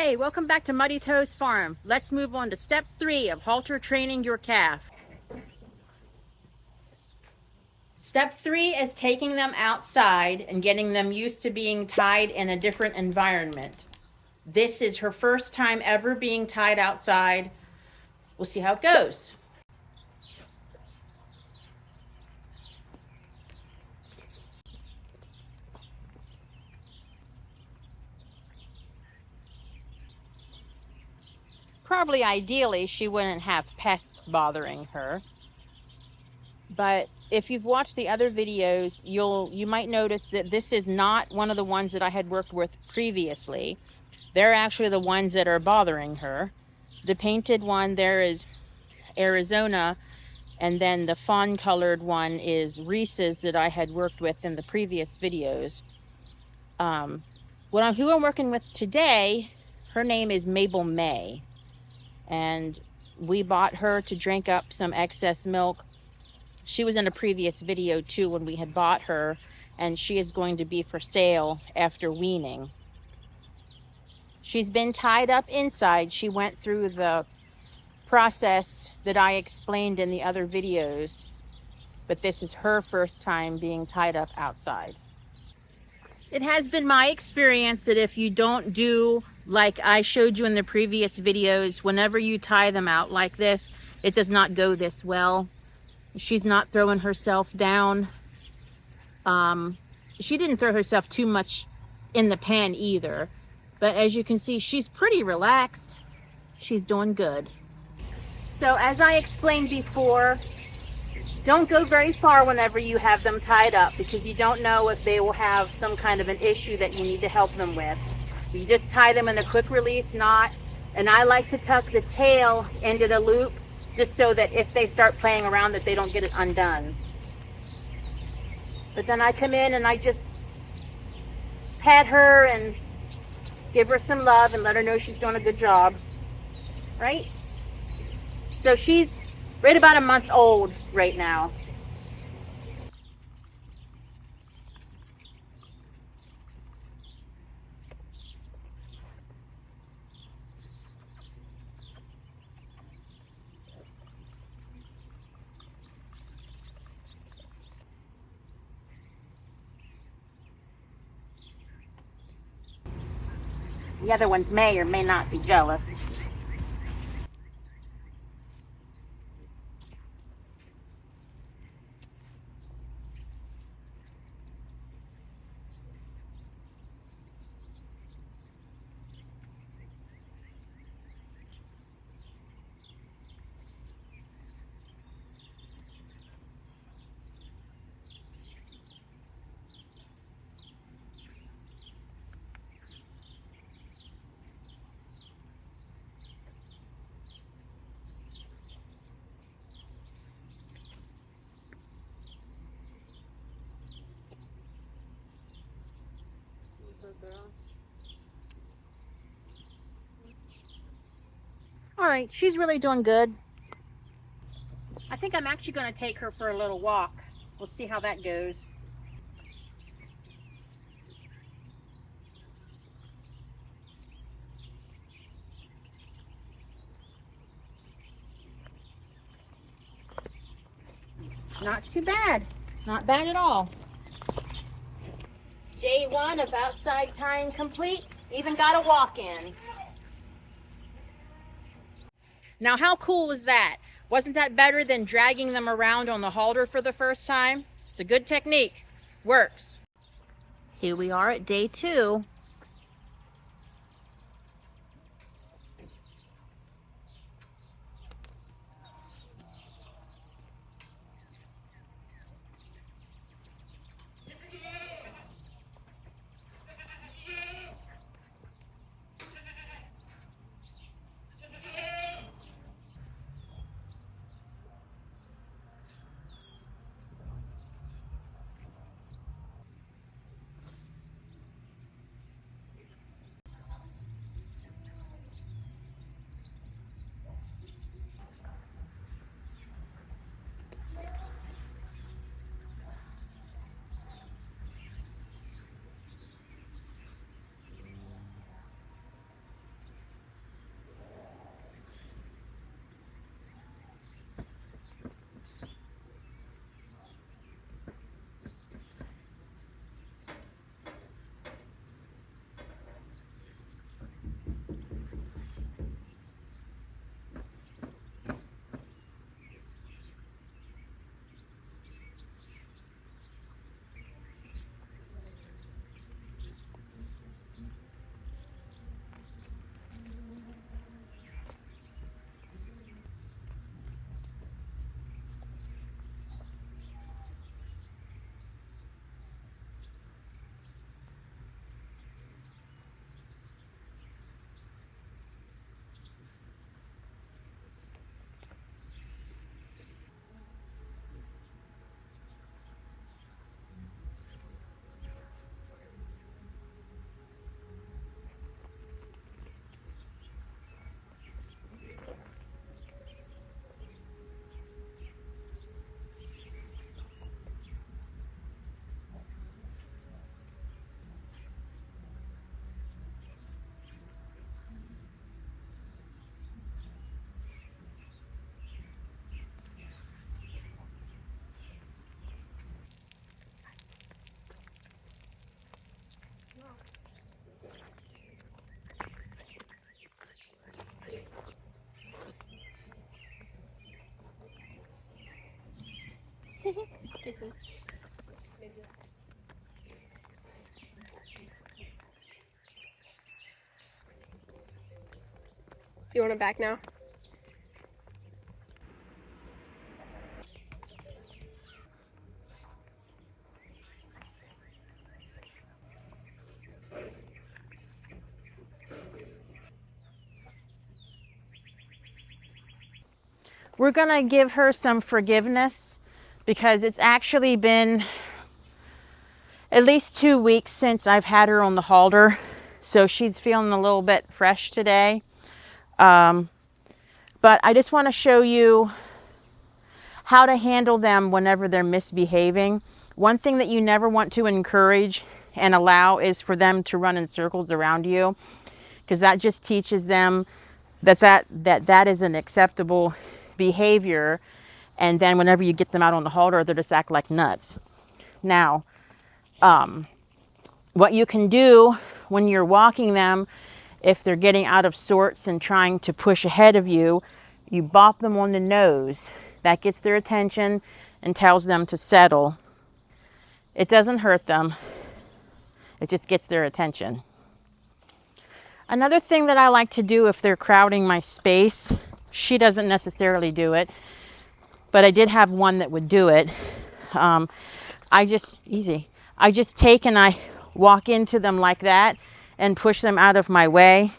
Hey, welcome back to Muddy Toes Farm. Let's move on to step 3 of halter training your calf. Step 3 is taking them outside and getting them used to being tied in a different environment. This is her first time ever being tied outside. We'll see how it goes. Probably ideally she wouldn't have pests bothering her. But if you've watched the other videos, you might notice that this is not one of the ones that I had worked with previously. They're actually the ones that are bothering her. The painted one there is Arizona, and then the fawn colored one is Reese's that I had worked with in the previous videos. Who I'm working with today, her name is Mabel May, and we bought her to drink up some excess milk. She was in a previous video too when we had bought her, and she is going to be for sale after weaning. She's been tied up inside. She went through the process that I explained in the other videos, but this is her first time being tied up outside. It has been my experience that if you don't do like I showed you in the previous videos, whenever you tie them out like this, it does not go this well. She's not throwing herself down. She didn't throw herself too much in the pen either. But as you can see, she's pretty relaxed. She's doing good. So as I explained before, don't go very far whenever you have them tied up, because you don't know if they will have some kind of an issue that you need to help them with. You just tie them in a quick release knot, and I like to tuck the tail into the loop just so that if they start playing around that they don't get it undone. But then I come in and I just pat her and give her some love and let her know she's doing a good job, right? So she's right about a month old right now. The other ones may or may not be jealous. All right, she's really doing good. I think I'm actually going to take her for a little walk. We'll see how that goes. Not too bad. Not bad at all. Day 1 of outside tying complete. Even got a walk in. Now, how cool was that? Wasn't that better than dragging them around on the halter for the first time? It's a good technique. Works. Here we are at day 2. You want it back now? We're gonna give her some forgiveness because it's actually been at least 2 weeks since I've had her on the halter. So she's feeling a little bit fresh today. But I just want to show you how to handle them whenever they're misbehaving. One thing that you never want to encourage and allow is for them to run in circles around you, because that just teaches them that is an acceptable behavior. And then whenever you get them out on the halter, they'll just act like nuts. Now, what you can do when you're walking them, if they're getting out of sorts and trying to push ahead of you, you bop them on the nose. That gets their attention and tells them to settle. It doesn't hurt them. It just gets their attention. Another thing that I like to do if they're crowding my space, she doesn't necessarily do it, but I did have one that would do it. I just take and I walk into them like that and push them out of my way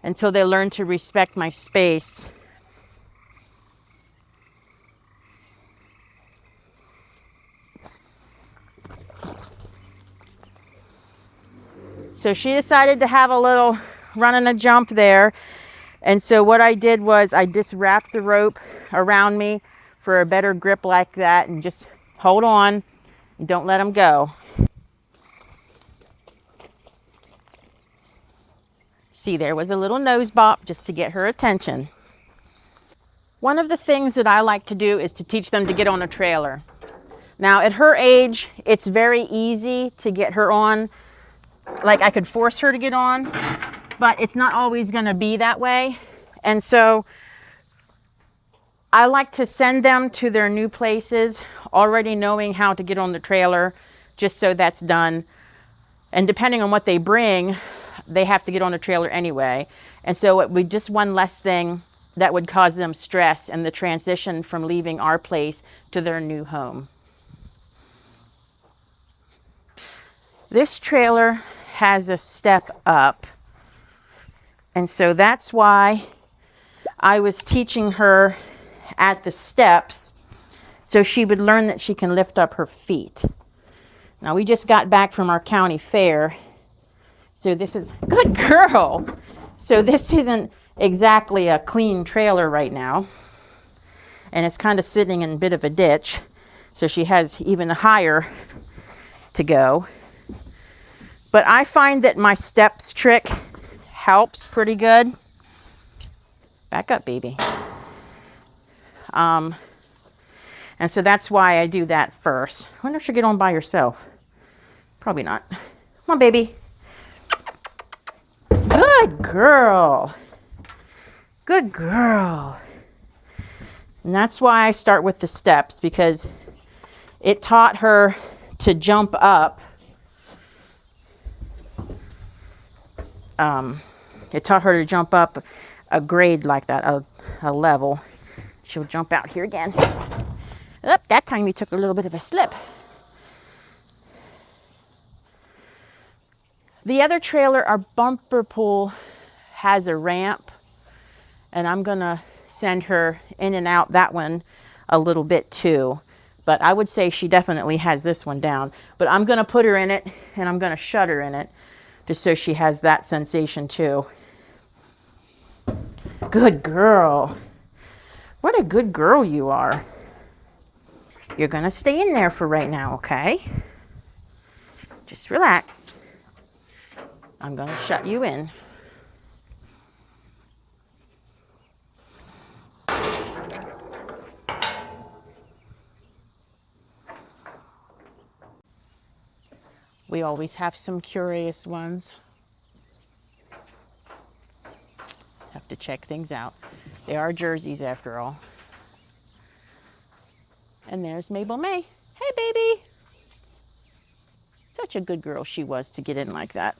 until they learn to respect my space. So she decided to have a little run and a jump there. And so what I did was I just wrapped the rope around me for a better grip like that, and just hold on and don't let them go. See, there was a little nose bop just to get her attention. One of the things that I like to do is to teach them to get on a trailer. Now at her age, it's very easy to get her on. Like I could force her to get on, but it's not always going to be that way. And so I like to send them to their new places already knowing how to get on the trailer, just so that's done. And depending on what they bring, they have to get on the trailer anyway. And so it would just one less thing that would cause them stress in the transition from leaving our place to their new home. This trailer has a step up. And so that's why I was teaching her at the steps so she would learn that she can lift up her feet. Now we just got back from our county fair. So this is, good girl. So this isn't exactly a clean trailer right now. And it's kind of sitting in a bit of a ditch. So she has even higher to go. But I find that my steps trick helps pretty good. Back up, baby. And so that's why I do that first. I wonder if she'll get on by herself. Probably not. Come on, baby. Good girl. Good girl. And that's why I start with the steps, because it taught her to jump up. It taught her to jump up a grade like that, a level. She'll jump out here again. Oh, that time you took a little bit of a slip. The other trailer, our bumper pool, has a ramp, and I'm gonna send her in and out that one a little bit too. But I would say she definitely has this one down. But I'm gonna put her in it, and I'm gonna shut her in it, just so she has that sensation too. Good girl. What a good girl you are. You're gonna stay in there for right now, okay? Just relax. I'm gonna shut you in. We always have some curious ones. Have to check things out. They are jerseys after all. And there's Mabel May. Hey, Hi, baby. Such a good girl she was to get in like that.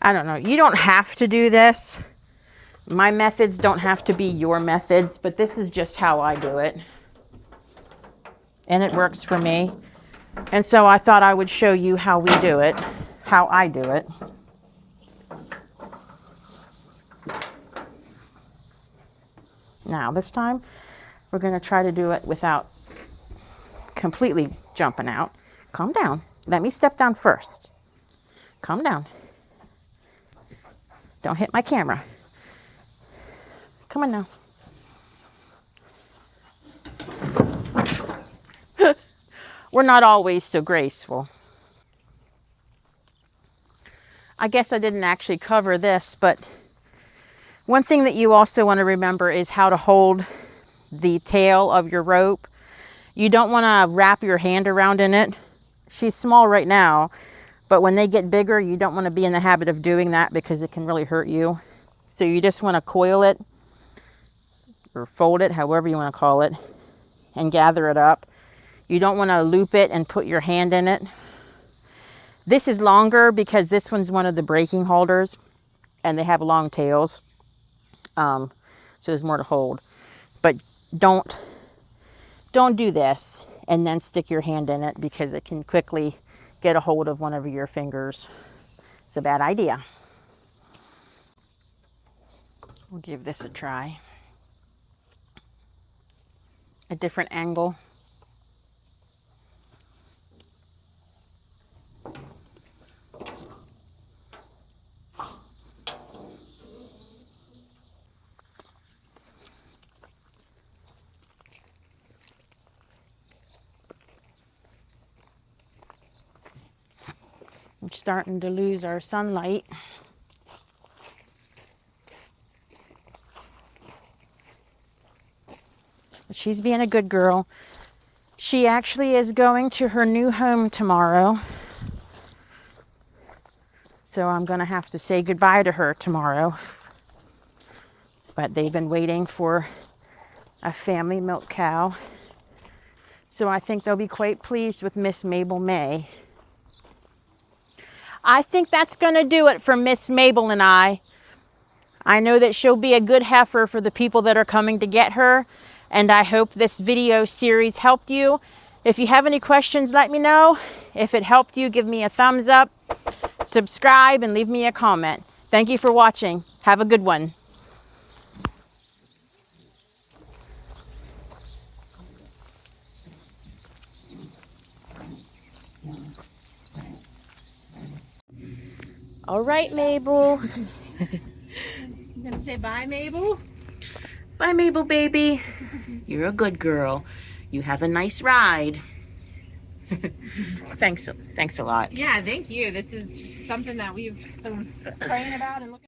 I don't know. You don't have to do this. My methods don't have to be your methods, but this is just how I do it. And it works for me. And so I thought I would show you how we do it, how I do it. Now, this time, we're going to try to do it without completely jumping out. Calm down. Let me step down first. Calm down. Don't hit my camera. Come on now. We're not always so graceful. I guess I didn't actually cover this, but one thing that you also want to remember is how to hold the tail of your rope. You don't want to wrap your hand around in it. She's small right now, but when they get bigger, you don't want to be in the habit of doing that because it can really hurt you. So you just want to coil it or fold it, however you want to call it, and gather it up. You don't want to loop it and put your hand in it. This is longer because this one's one of the breaking halters and they have long tails. So there's more to hold. But don't do this and then stick your hand in it because it can quickly get a hold of one of your fingers. It's a bad idea. We'll give this a try. A different angle. We're starting to lose our sunlight. But she's being a good girl. She actually is going to her new home tomorrow. So I'm going to have to say goodbye to her tomorrow. But they've been waiting for a family milk cow. So I think they'll be quite pleased with Miss Mabel May. I think that's going to do it for Miss Mabel and I. I know that she'll be a good heifer for the people that are coming to get her. And I hope this video series helped you. If you have any questions, let me know. If it helped you, give me a thumbs up, subscribe, and leave me a comment. Thank you for watching. Have a good one. All right, Mabel. You gonna say bye, Mabel? Bye, Mabel, baby. You're a good girl. You have a nice ride. Thanks a lot. Yeah, thank you. This is something that we've been praying about and looking